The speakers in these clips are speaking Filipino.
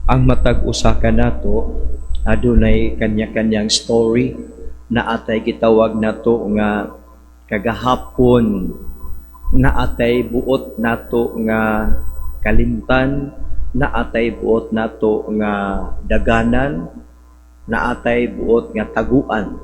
Ang matag usa ka nato adunay kanya-kanyang story na atay gitawag nato nga kagahapon, na atay buot nato nga kalimtan, na atay buot nato nga daganan, na atay buot nga taguan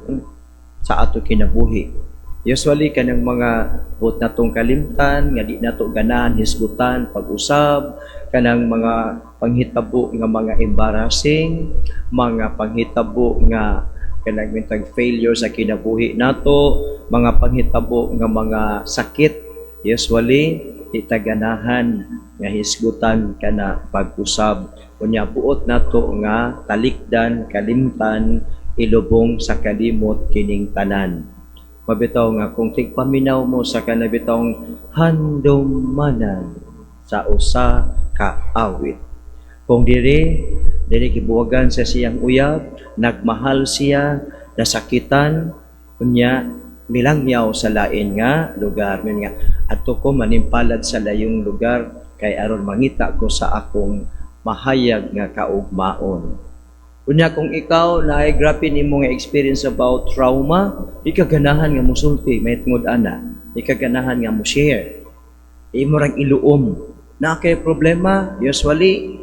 sa ato kinabuhi. Usually kanang mga buot natong kalimtan nga di nato ganahan hisgutan pag-usab, kanang mga panghitabo nga mga embarrassing, mga panghitabo nga kanang mintag failure sa kinabuhi nato, mga panghitabo nga mga sakit, usually di ta ganahan nga hisgutan kana pag-usab. Unya buot nato nga talikdan, kalimtan, ilubong sa kalimot kining tanan. Mabitaw nga kung tigpaminaw mo sa kanabitawng handumanan sa usa ka awit. Kung diri gibuwagan sa siyang uyab, nagmahal siya, nasakitan, unya milangyaw sa lain nga lugar. Nga adto ko manimpalad sa layong lugar kay aron mangita ko sa akong mahayag nga kaugmaon. Unya kung ikaw na ay grabe nimo nga experience about trauma, di ka ganahan nga musulti, may tungod ana, di ka ganahan nga mo share. Imo rang iluom. Na kay problema, usually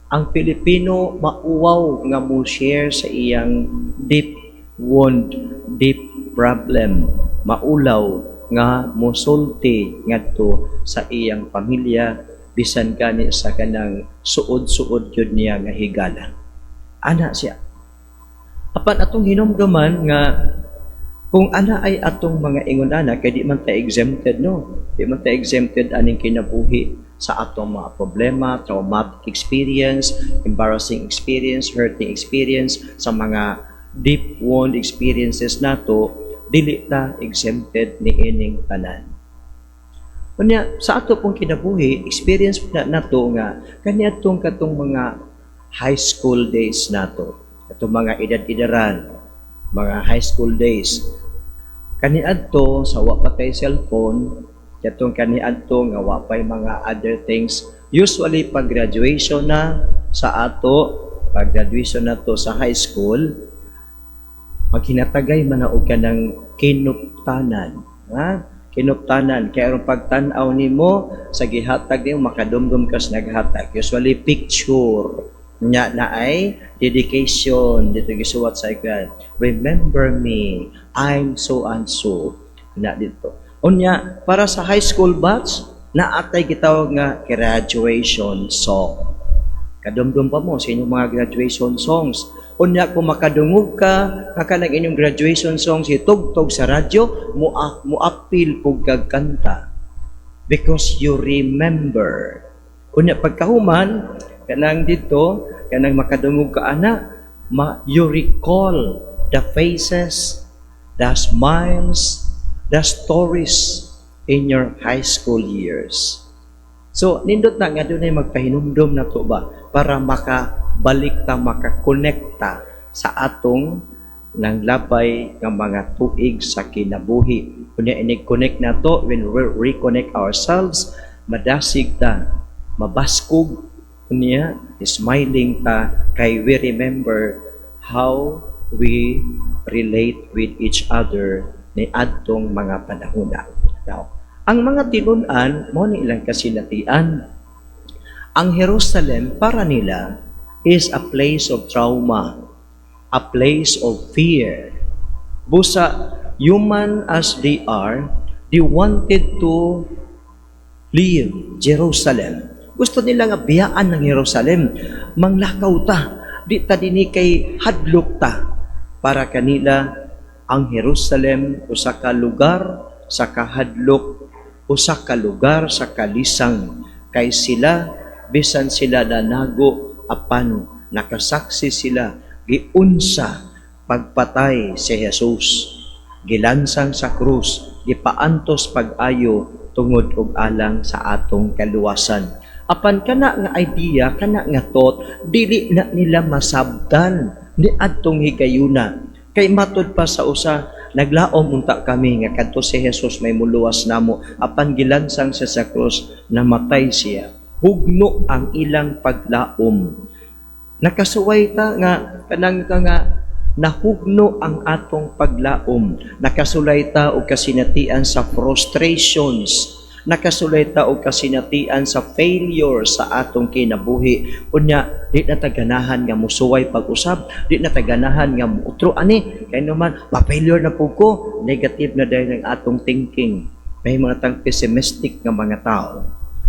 ang Pilipino mauwaw nga mo share sa iyang deep wound, deep problem. Maulaw nga musulti ngadto sa iyang pamilya bisan gani sa kanang suod-suod yun niya nga higala. Ana siya. Apan atong hinumduman nga kung ana ay atong mga ingon ana kay di man ta exempted no. Di man ta exempted aning kinabuhi sa atong mga problema, traumatic experience, embarrassing experience, hurting experience, sa mga deep wound experiences nato, dili ta exempted ni ining tanan. Kunya sa ato pong kinabuhi, experience na nato nga kaniadtong katong mga high school days nato, itong mga edad-edaran, mga high school days. Kaniadto sa wa pa tay cellphone, katong kaniadto nga wa pay mga other things. Usually pag graduation na sa ato, pag graduation na to sa high school, maghinatagay man na og kanang kinuptanan, ha? Kinuptanan kay aron pagtan-aw nimo sa gihatag nimo makadumdum ka sa naghatag. Usually picture nya na ay dedication dito gisuwat sa ikan. Remember me, I'm so and so. Na dito. Unya para sa high school batch na atay gitawag nga graduation song. Kadumdum pa mo sa inyong mga graduation songs. Unya kung makadungog ka kanang inyong graduation songs itugtog sa radyo, muapil pug kagkanta because you remember. Unya pagkahuman kanang dito, kanang makadungog ka ana, you recall the faces, the smiles, the stories in your high school years. So, nindot na nga doon ay magpahinumdum na to ba para makabalik ta, makakonekta sa atong nang labay ng mga tuig sa kinabuhi. Kung i-connect na to, when we reconnect ourselves, madasig ta, mabaskog, niya, smiling ta, kay we remember how we relate with each other ni adtong mga panahona. Now, ang mga tinun-an, mo ni ilang kasinatian. Ang Jerusalem para nila is a place of trauma, a place of fear. Busa, human as they are, they wanted to leave Jerusalem. Gusto nila nga biyaan ng Jerusalem. Manglakaw ta. Di ta dini kay hadlok ta. Para kanila, ang Jerusalem, usa ka lugar sa kahadlok, usa ka lugar sa kalisang. Kay sila, bisan sila nanago, apan nakasaksi sila, giunsa pagpatay si Jesus. Gilansang sa krus, gipaantos pag-ayo, tungod og alang sa atong kaluwasan. Apan kana nga idea, kana nga thought, dili na nila masabtan ni adtong higayuna. Kay matud pa sa usa, naglaom unta kami nga kadto si Jesus may muluwas namo, apan gilansang siya sa krus, namatay siya. Hugno ang ilang paglaom. Nakasuway ta nga kanang ka nga nahugno ang atong paglaom. Nakasulay ta og kasinatian sa frustrations. Nakasulay ta og kasinatian sa failure sa atong kinabuhi. Unya, di na taganahan nga musuway pag-usab, di na taganahan nga muutro ani kay naman pa-failure na pud ko, negative na dahil ang atong thinking. May mga tang pessimistic nga mga tao.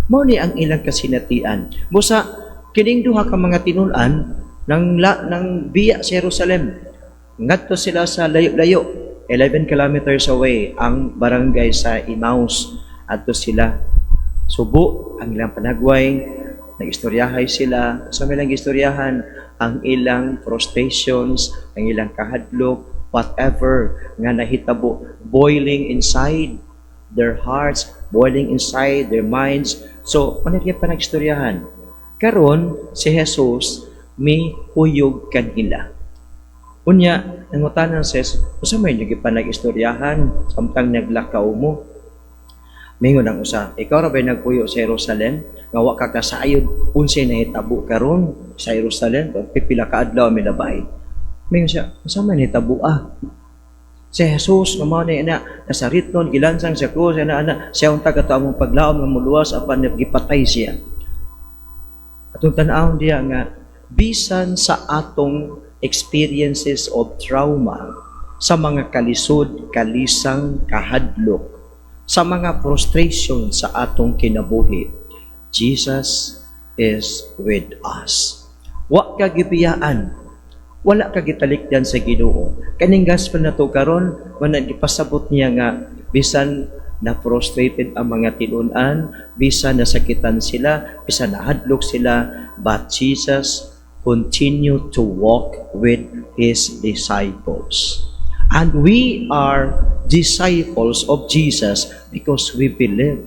Mao ni ang ilang kasinatian. Busa kining duha ka mga tinul-an nang biya sa Jerusalem. Ngadto sila sa layo-layo, 11 kilometers away ang barangay sa Emmaus. Adto sila subo ang ilang panagway, nagistoryahay sila, sa ilang istoryahan ang ilang frustrations, ang ilang kahadlok, whatever nga nahitabo, boiling inside their hearts, boiling inside their minds. So, managya pa nagistoryahan. Karon si Jesus may huyog kanila. Unya, nangutanan sa Jesus, usa may pa nag-istoryahan, samtang naglakaw mo. Mingon ang usa, ikaw ra ba'y nagpuyo sa Jerusalem? Nga wa ka kasayod, unsay nahitabo karon sa Jerusalem? Pipila ka adlaw milabay. Mingon siya, usa may nahitabo Si Jesus, nga mao na nasarit nun, gilansang sa krus, siya ang taga among paglaom nga muluwas, apan gipatay siya. Atong tan-awon diya nga, bisan sa atong experiences of trauma, sa mga kalisod, kalisang, kahadlok, sa mga frustration sa atong kinabuhi, Jesus is with us. Wa ka gibiyaan, wala ka gitalikdan sa Ginoo. Kaning gospel na to karon, man gipasabot niya nga bisan na frustrated ang mga tinun-an, bisan nasakitan sila, bisan nahadlok sila, but Jesus continue to walk with His disciples. And we are disciples of Jesus because we believe.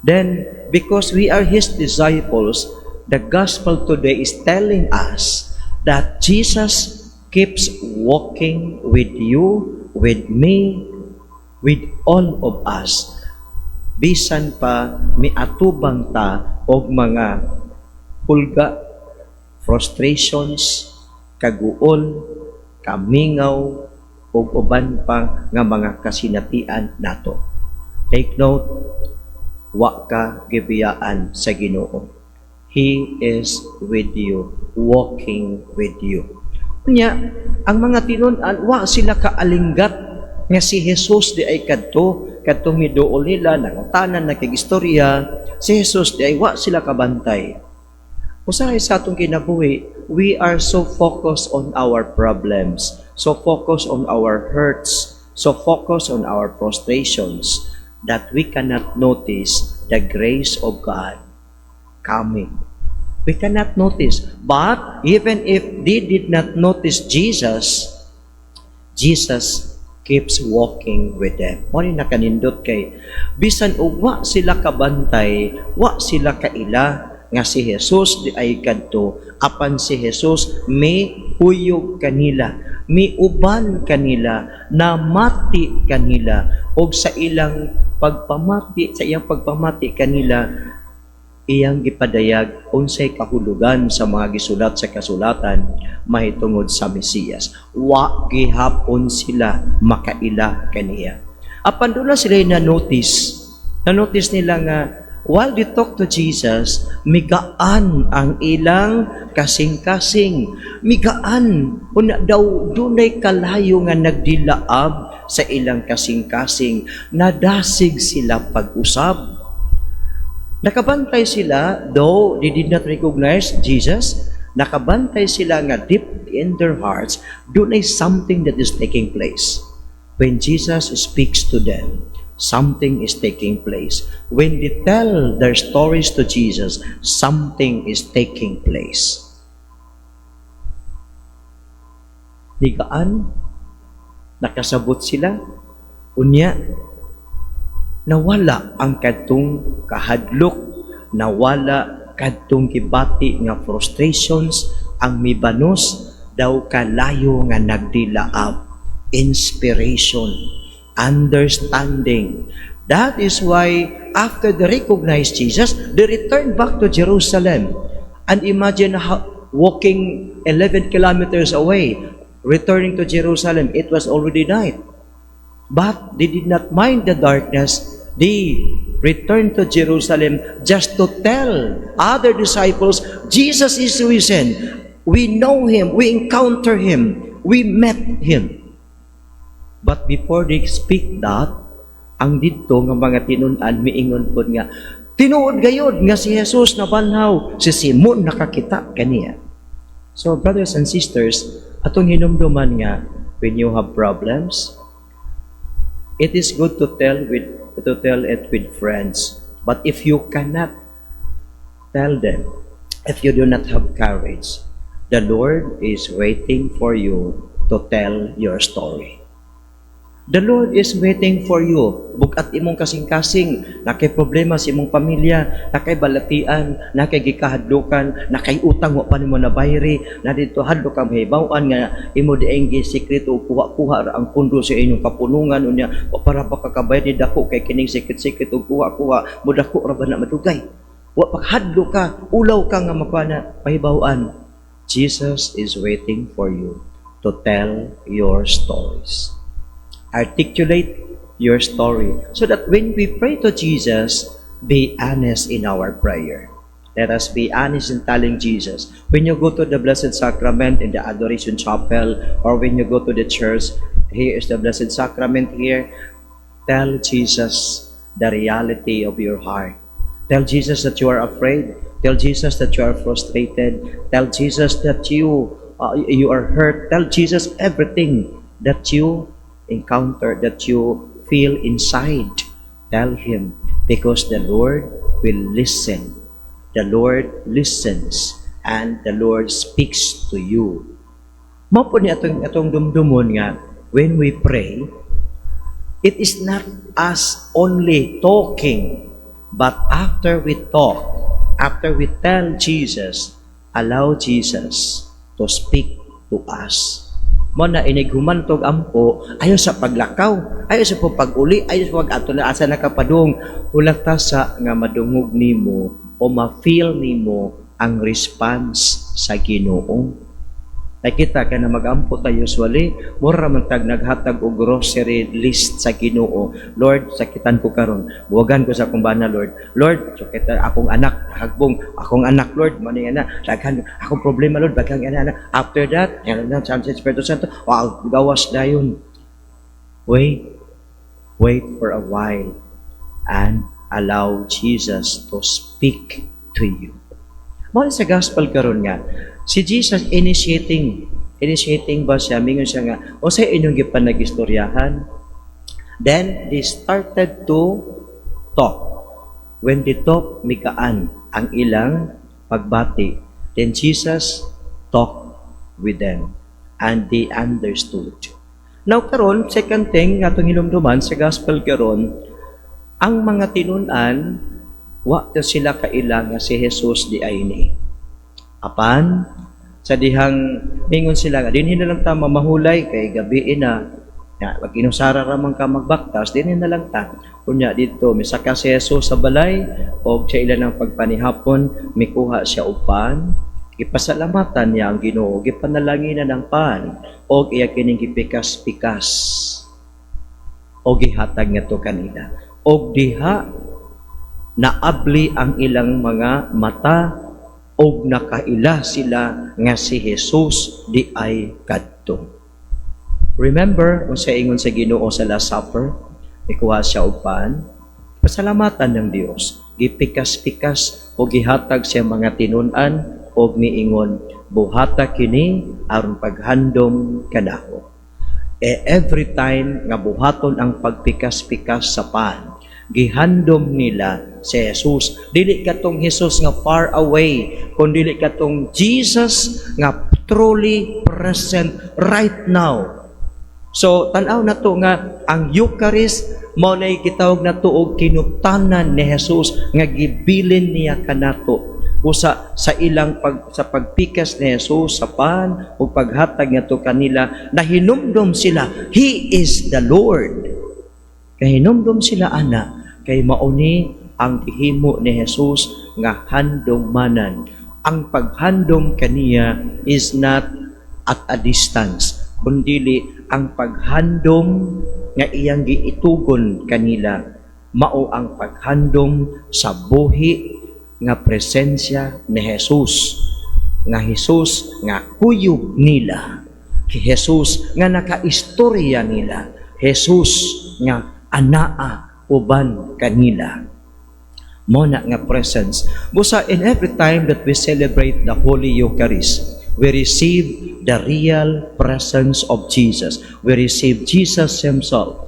Then, because we are His disciples, the gospel today is telling us that Jesus keeps walking with you, with me, with all of us. Bisan pa miatubang ta og mga pulga, frustrations, kaguol, kamingaw, ug uban pa nga mga kasinatian nato. Take note, wa ka gibiyaan sa Ginoo. He is with you, walking with you. Unya, ang mga tinun-an, wa sila kaalinggat nga si Jesus di ay kadtong miduol nila, nangutanan, nakigistorya, si Jesus di ay wa sila kabantay. Usahay sa atong kinabuhi, we are so focused on our problems, so focused on our hurts, so focused on our frustrations, that we cannot notice the grace of God coming. We cannot notice. But even if they did not notice Jesus, Jesus keeps walking with them. Mo ni nakanindot kay bisan og wa sila kabantay, wa sila kaila nga si Jesus di ay kadto, apan si Jesus may huyog kanila, may uban kanila, namati kanila, og sa ilang pagpamati, sa iyang pagpamati kanila, iyang gipadayag unsay kahulugan sa mga gisulat sa kasulatan mahitungod sa Mesiyas. Wa gihapon sila makaila kaniya. Apan doon sila na-notice nila nga while they talk to Jesus, migaan ang ilang kasing-kasing. Migaan. Una daw, dunay kalayo nga nagdilaab sa ilang kasing-kasing. Nadasig sila pag-usab. Nakabantay sila, though they did not recognize Jesus, nakabantay sila nga deep in their hearts, dunay something that is taking place. When Jesus speaks to them, something is taking place. When they tell their stories to Jesus, something is taking place. Nigaan, nakasabot sila, unya, nawala ang kadtong kahadlok, nawala kadtong gibati nga frustrations, ang mibanos daw kalayo nga nagdilaab, inspiration, understanding. That is why after they recognized Jesus, they returned back to Jerusalem. And imagine walking 11 kilometers away, returning to Jerusalem. It was already night. But they did not mind the darkness. They returned to Jerusalem just to tell other disciples, Jesus is risen. We know Him. We encounter Him. We met Him. But before they speak that, ang dito nga mga tinunan, miingon po nga, tinuod gayod nga si Jesus na banhaw, si Simon nakakita kaniya. So brothers and sisters, atong hinumduman nga, when you have problems, it is good to tell it with friends. But if you cannot tell them, if you do not have courage, the Lord is waiting for you to tell your story. The Lord is waiting for you. Bukat imong kasing-kasing, nakay problema sa imong pamilya, nakay balatian, nakay gikahadlukan, nakay utang wa pa nimo nabayri, na dito hadlo ka mahibaw-an nga imo dieng gisekreto kuha-kuha ra ang pundo sa inyong kapunungan unya para pa kakabayad ni dako kay kining sikit-sikit ug kuha-kuha mo dako ra ba na madugay. Wa pa hadlo ka, ulaw ka nga mapana pahibaw-an. Jesus is waiting for you to tell your stories. Articulate your story so that when we pray to Jesus, be honest in our prayer. Let us be honest in telling Jesus. When you go to the Blessed Sacrament in the Adoration Chapel, or when you go to the church, here is the Blessed Sacrament here, tell Jesus the reality of your heart. Tell Jesus that you are afraid. Tell Jesus that you are frustrated. Tell Jesus that you are hurt. Tell Jesus everything that you encounter, that you feel inside. Tell Him, because the Lord will listen. The Lord listens and the Lord speaks to you. Mao po ni atong dumdumon nga, when we pray, it is not us only talking, but after we talk, after we tell Jesus, allow Jesus to speak to us. Mo na inigumantog ampo, ayo sa paglakaw, ayo sa pag-uli, ayo sa pag-ato na asa nakapadung, hulagtasa nga madungog nimo o ma-feel nimo ang response sa Ginoo. Nakita ka na mag-ampo tayo usually, mura man tag naghatag og grocery list sa Ginoo. Lord, sakitan ko karon. Buwagan ko sa akong bana, Lord. Lord, sakita akong anak, hagbong akong anak, Lord, mani ana, daghan akong problema, Lord, bagang ana. After that, yan na sa Espiritu Santo, wow, gawas dayon. Wait for a while and allow Jesus to speak to you. Mao sa gospel karon nga, si Jesus initiating ba siya, mingon siya nga, o sa inyong gipanag-istoryahan. Then, they started to talk. When they talk, mikaan ang ilang pagbati. Then Jesus talked with them, and they understood. Now, karon, second thing, atong hinumduman sa gospel karon, ang mga tinunan, wa ta sila kailang nga si Jesus di ay ni. Apan, sa dihang mingon sila nga, dinhin na lang ta mamahulay, kay gabi na, wag inusara ramang ka magbaktas, dinhin na lang ta. Kunya dito, misaka si Jesus sa balay, o sa ilan ng pagpanihapon, mikuha siya upan, ipasalamatan niya ang Ginoo, gipanalangin na ng pan, o iya kining gipikas-pikas, o gihatag nga to kanila. O diha, naabli ang ilang mga mata, og nakaila sila nga si Jesus di ay kadto. Remember, kung sa ingon sa Ginoo sa Last Supper, ikuha siya upan, pasalamatan ng Dios, gipikas-pikas o gihatag siya mga tinunan og miingon, buhata kini aron paghandom kanako. Every time nga buhaton ang pagpikas-pikas sa pan, gihandom nila si Jesus. Dili katong Jesus nga far away, kundi dili katong Jesus nga truly present right now. So, tanaw na to nga ang Eucharist mao nay gitawag na to og kinuptanan ni Jesus nga gibilin niya kanato. Usa sa ilang sa pagpikas ni Jesus sa pan ug paghatag ngadto kanila, nahinumdom sila, He is the Lord. Kahinumdom sila ana kay mauni ang gihimo ni Jesus nga handom manan Ang paghandom kaniya is not at a distance, kundili ang paghandom nga iyang giitugon kanila mao ang paghandom sa buhi nga presensya ni Jesus. Nga Jesus nga kuyog nila. Jesus nga nakaistorya nila. Jesus nga anaa uban kanila. Mona nga presence. Busa in every time that we celebrate the Holy Eucharist, we receive the real presence of Jesus. We receive Jesus Himself.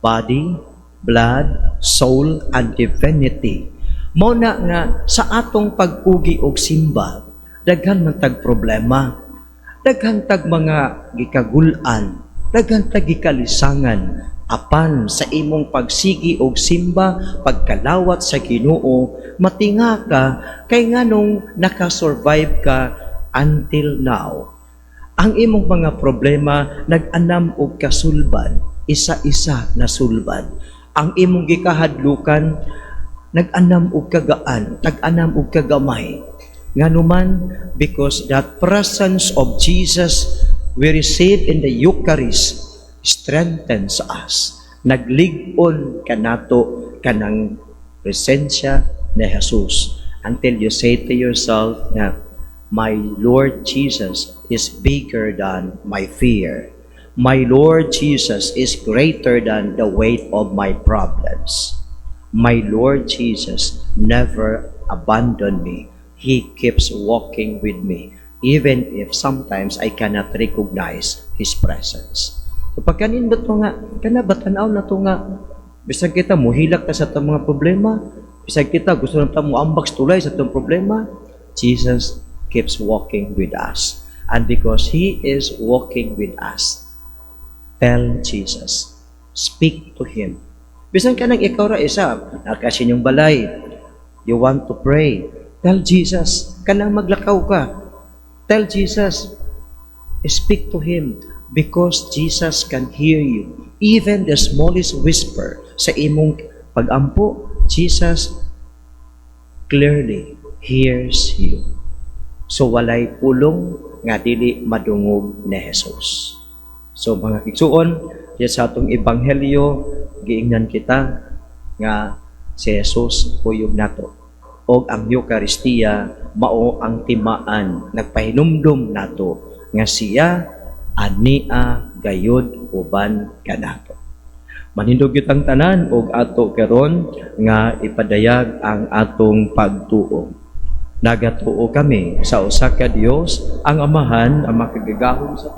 Body, blood, soul, and divinity. Mona nga sa atong pagpugi og simba, daghan man tag problema, daghan tag mga gikagulan, daghan tag gikalisangan, apan sa imong pagsigi og simba, pagkalawat sa Ginoo, matinga ka kay nganong nakasurvive ka until now. Ang imong mga problema nag-anam og kasulban, isa-isa na sulban. Ang imong gikahadlukan nag-anam og kagaan, nag-anam og kagamay. Nganuman, because that presence of Jesus we receive in the Eucharist strengthens us. Naglig-on kanato kanang presensya ni Jesus until you say to yourself na, my Lord Jesus is bigger than my fear. My Lord Jesus is greater than the weight of my problems. My Lord Jesus never abandoned me. He keeps walking with me, even if sometimes I cannot recognize His presence. So pagkanindot mo nga, kanabatan-aw na to nga, bisag kita muhilak ka sa itong mga problema, bisag kita gusto na mo ambak tulay sa itong problema, Jesus keeps walking with us. And because He is walking with us, tell Jesus, speak to Him. Bisan ka nang ikaw ra isa, nakasin yung balay, you want to pray, tell Jesus, kanang maglakaw ka, tell Jesus, speak to Him, because Jesus can hear you. Even the smallest whisper sa imong pag-ampo, Jesus clearly hears you. So walay pulong nga dili madungog ni Jesus. So mga kigsuon, diya sa atong ebanghelyo, giingnan kita nga si Jesus kuyog nato. O ang Eucharistia mao ang timaan, nagpahinumdum nato nga siya ania gayud uban kanato. Manindog ang tanan og ato karon nga ipadayag ang atong pagtuo. Nagatuo kami sa usa ka Dios, ang Amahan, ang makagagahom sa